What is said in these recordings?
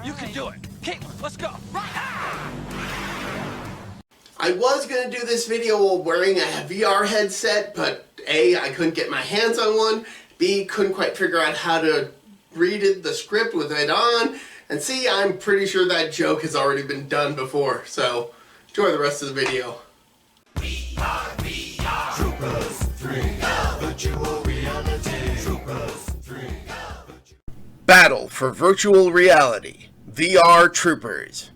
You can do it. Caitlin, let's go. I was going to do this video while wearing a VR headset, but A, I couldn't get my hands on one, B, couldn't quite figure out how to read the script with it on, and C, I'm pretty sure that joke has already been done before, so enjoy the rest of the video. We are Troopers 3, virtual reality. Troopers 3. Battle for Virtual Reality, VR Troopers.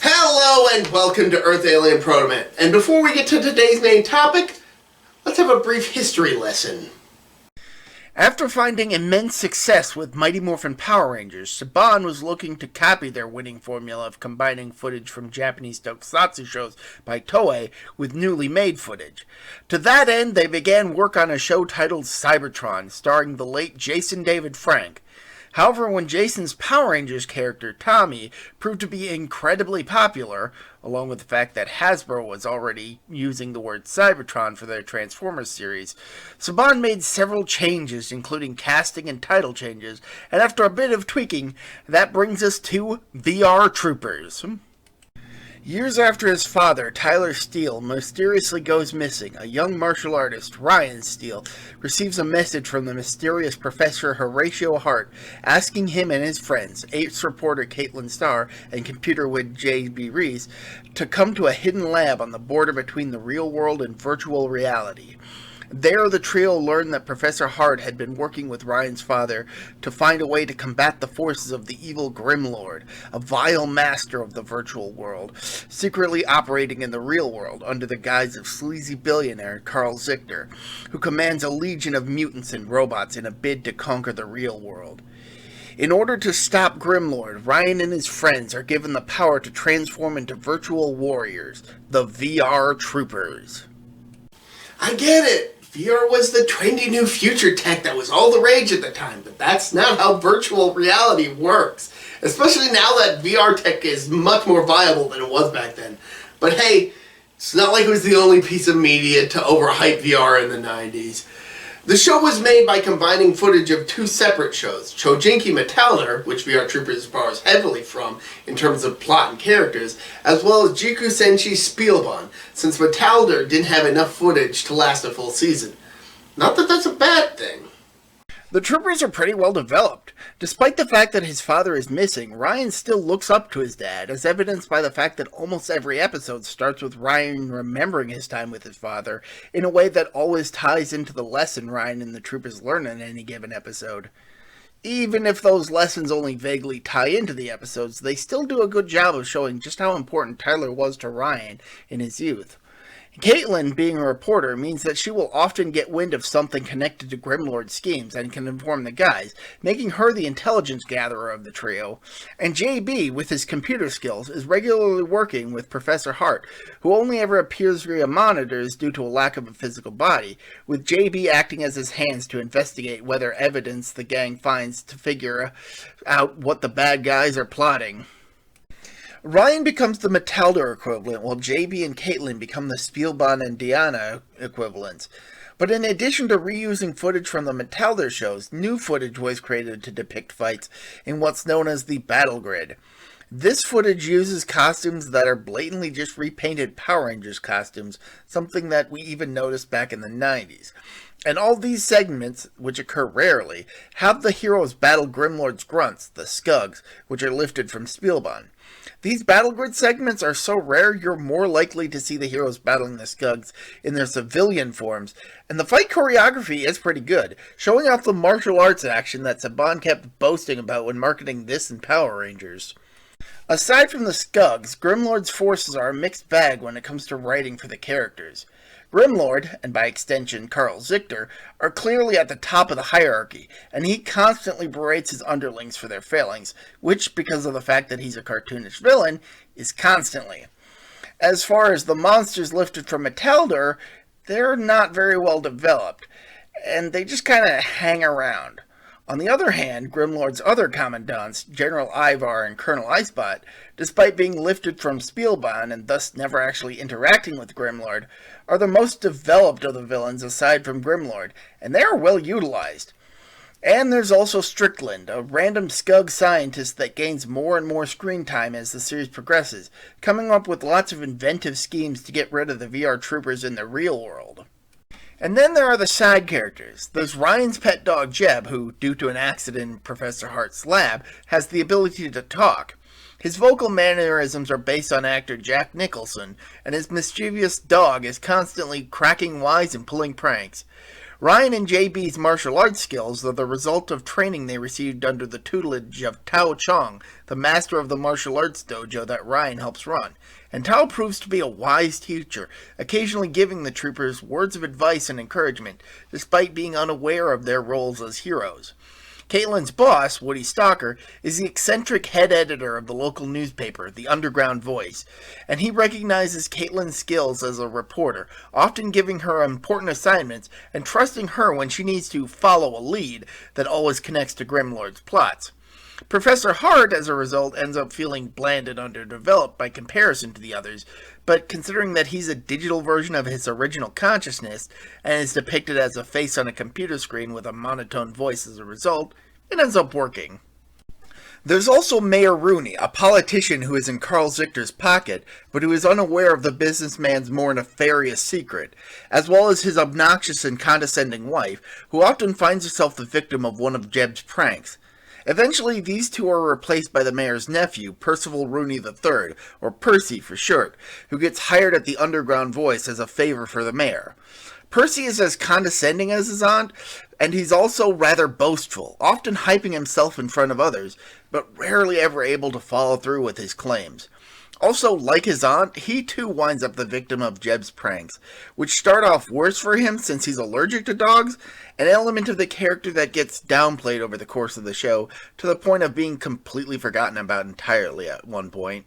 Hello and welcome to Earth Alien ProtoMet. And before we get to today's main topic, let's have a brief history lesson. After finding immense success with Mighty Morphin Power Rangers, Saban was looking to copy their winning formula of combining footage from Japanese tokusatsu shows by Toei with newly made footage. To that end, they began work on a show titled Cybertron, starring the late Jason David Frank. However, when Jason's Power Rangers character, Tommy, proved to be incredibly popular, along with the fact that Hasbro was already using the word Cybertron for their Transformers series, Saban made several changes, including casting and title changes, and after a bit of tweaking, that brings us to VR Troopers. Years after his father, Tyler Steele, mysteriously goes missing, a young martial artist, Ryan Steele, receives a message from the mysterious Professor Horatio Hart, asking him and his friends, Ace reporter Caitlin Starr and computer wizard J.B. Reese, to come to a hidden lab on the border between the real world and virtual reality. There, the trio learned that Professor Hart had been working with Ryan's father to find a way to combat the forces of the evil Grimlord, a vile master of the virtual world, secretly operating in the real world under the guise of sleazy billionaire Carl Zichter, who commands a legion of mutants and robots in a bid to conquer the real world. In order to stop Grimlord, Ryan and his friends are given the power to transform into virtual warriors, the VR Troopers. I get it! VR was the trendy new future tech that was all the rage at the time, but that's not how virtual reality works. Especially now that VR tech is much more viable than it was back then. But hey, it's not like it was the only piece of media to overhype VR in the 90s. The show was made by combining footage of two separate shows, Chojinki Metalder, which VR Troopers borrows heavily from in terms of plot and characters, as well as Jiku Senshi Spielbahn, since Metalder didn't have enough footage to last a full season. Not that that's a bad thing. The Troopers are pretty well developed. Despite the fact that his father is missing, Ryan still looks up to his dad, as evidenced by the fact that almost every episode starts with Ryan remembering his time with his father, in a way that always ties into the lesson Ryan and the Troopers learn in any given episode. Even if those lessons only vaguely tie into the episodes, they still do a good job of showing just how important Tyler was to Ryan in his youth. Caitlin, being a reporter, means that she will often get wind of something connected to Grimlord's schemes and can inform the guys, making her the intelligence gatherer of the trio. And JB, with his computer skills, is regularly working with Professor Hart, who only ever appears via monitors due to a lack of a physical body, with JB acting as his hands to investigate whether evidence the gang finds to figure out what the bad guys are plotting. Ryan becomes the Metalder equivalent, while JB and Caitlin become the Spielbahn and Diana equivalents. But in addition to reusing footage from the Metalder shows, new footage was created to depict fights in what's known as the Battle Grid. This footage uses costumes that are blatantly just repainted Power Rangers costumes, something that we even noticed back in the 90s. And all these segments, which occur rarely, have the heroes battle Grimlord's grunts, the Skugs, which are lifted from Spielbahn. These Battle Grid segments are so rare you're more likely to see the heroes battling the Skugs in their civilian forms, and the fight choreography is pretty good, showing off the martial arts action that Saban kept boasting about when marketing this and Power Rangers. Aside from the Skugs, Grimlord's forces are a mixed bag when it comes to writing for the characters. Grimlord, and by extension Carl Zichter, are clearly at the top of the hierarchy, and he constantly berates his underlings for their failings, which, because of the fact that he's a cartoonish villain, is constantly. As far as the monsters lifted from Metalder, they're not very well developed, and they just kind of hang around. On the other hand, Grimlord's other commandants, General Ivar and Colonel Icebot, despite being lifted from Spielbahn and thus never actually interacting with Grimlord, are the most developed of the villains aside from Grimlord, and they are well utilized. And there's also Strickland, a random scug scientist that gains more and more screen time as the series progresses, coming up with lots of inventive schemes to get rid of the VR troopers in the real world. And then there are the side characters. There's Ryan's pet dog Jeb, who, due to an accident in Professor Hart's lab, has the ability to talk. His vocal mannerisms are based on actor Jack Nicholson, and his mischievous dog is constantly cracking wise and pulling pranks. Ryan and JB's martial arts skills are the result of training they received under the tutelage of Tao Chong, the master of the martial arts dojo that Ryan helps run. And Tao proves to be a wise teacher, occasionally giving the troopers words of advice and encouragement, despite being unaware of their roles as heroes. Caitlin's boss, Woody Stalker, is the eccentric head editor of the local newspaper, The Underground Voice, and he recognizes Caitlin's skills as a reporter, often giving her important assignments and trusting her when she needs to follow a lead that always connects to Grimlord's plots. Professor Hart, as a result, ends up feeling bland and underdeveloped by comparison to the others, but considering that he's a digital version of his original consciousness and is depicted as a face on a computer screen with a monotone voice as a result, it ends up working. There's also Mayor Rooney, a politician who is in Carl Zichter's pocket, but who is unaware of the businessman's more nefarious secret, as well as his obnoxious and condescending wife, who often finds herself the victim of one of Jeb's pranks. Eventually, these two are replaced by the mayor's nephew, Percival Rooney III, or Percy for short, who gets hired at the Underground Voice as a favor for the mayor. Percy is as condescending as his aunt, and he's also rather boastful, often hyping himself in front of others, but rarely ever able to follow through with his claims. Also, like his aunt, he too winds up the victim of Jeb's pranks, which start off worse for him since he's allergic to dogs, an element of the character that gets downplayed over the course of the show to the point of being completely forgotten about entirely at one point.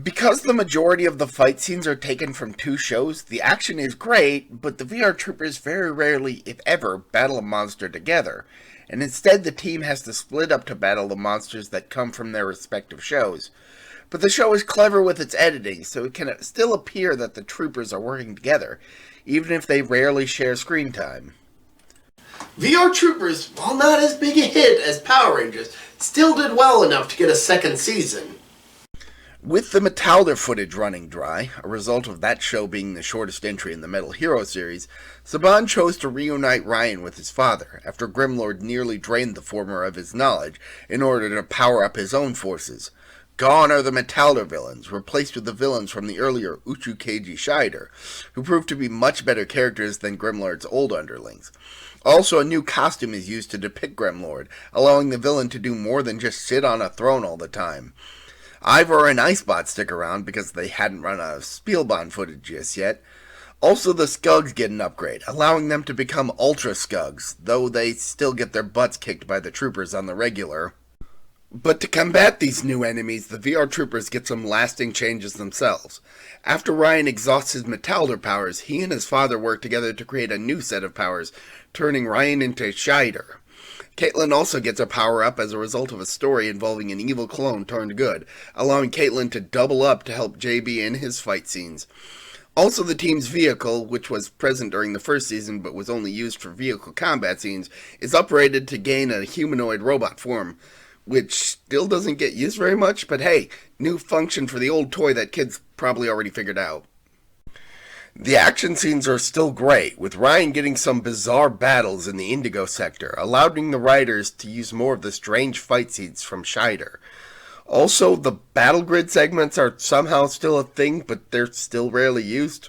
Because the majority of the fight scenes are taken from two shows, the action is great, but the VR troopers very rarely, if ever, battle a monster together, and instead the team has to split up to battle the monsters that come from their respective shows. But the show is clever with its editing, so it can still appear that the troopers are working together, even if they rarely share screen time. VR Troopers, while not as big a hit as Power Rangers, still did well enough to get a second season. With the Metalder footage running dry, a result of that show being the shortest entry in the Metal Hero series, Saban chose to reunite Ryan with his father, after Grimlord nearly drained the former of his knowledge in order to power up his own forces. Gone are the Metalder villains, replaced with the villains from the earlier Uchukeiji Shider, who proved to be much better characters than Grimlord's old underlings. Also, a new costume is used to depict Grimlord, allowing the villain to do more than just sit on a throne all the time. Ivor and Icebot stick around because they hadn't run out of Spielbahn footage just yet. Also, the Skugs get an upgrade, allowing them to become Ultra Skugs, though they still get their butts kicked by the troopers on the regular. But to combat these new enemies, the VR troopers get some lasting changes themselves. After Ryan exhausts his Metalder powers, he and his father work together to create a new set of powers, turning Ryan into Shider. Caitlin also gets a power-up as a result of a story involving an evil clone turned good, allowing Caitlin to double up to help JB in his fight scenes. Also, the team's vehicle, which was present during the first season but was only used for vehicle combat scenes, is upgraded to gain a humanoid robot form, which still doesn't get used very much, but hey, new function for the old toy that kids probably already figured out. The action scenes are still great, with Ryan getting some bizarre battles in the Indigo sector, allowing the writers to use more of the strange fight scenes from Shider. Also, the battle grid segments are somehow still a thing, but they're still rarely used.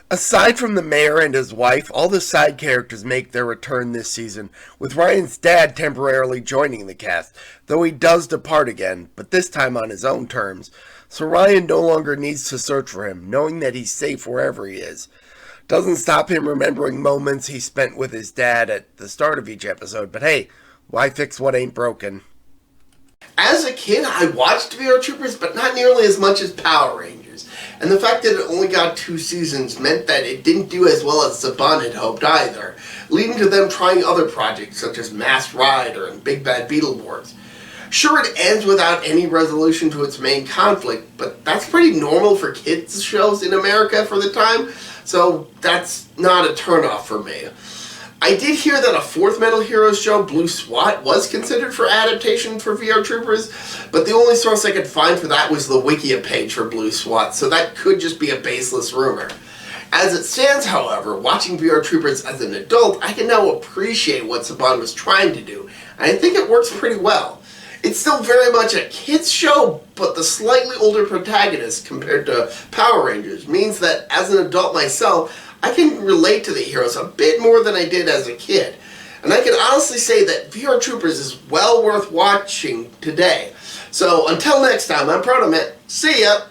Aside from the mayor and his wife, all the side characters make their return this season, with Ryan's dad temporarily joining the cast, though he does depart again, but this time on his own terms, so Ryan no longer needs to search for him, knowing that he's safe wherever he is. Doesn't stop him remembering moments he spent with his dad at the start of each episode, but hey, why fix what ain't broken? As a kid, I watched VR Troopers, but not nearly as much as Power Rangers. And the fact that it only got 2 seasons meant that it didn't do as well as Saban had hoped either, leading to them trying other projects such as Masked Rider and Big Bad Beetleborgs. Sure, it ends without any resolution to its main conflict, but that's pretty normal for kids' shows in America for the time, so that's not a turnoff for me. I did hear that a fourth Metal Heroes show, Blue SWAT, was considered for adaptation for VR Troopers, but the only source I could find for that was the Wikia page for Blue SWAT, so that could just be a baseless rumor. As it stands, however, watching VR Troopers as an adult, I can now appreciate what Saban was trying to do, and I think it works pretty well. It's still very much a kid's show, but the slightly older protagonist compared to Power Rangers means that as an adult myself, I can relate to the heroes a bit more than I did as a kid. And I can honestly say that VR Troopers is well worth watching today. So until next time, I'm ProtoMet. See ya!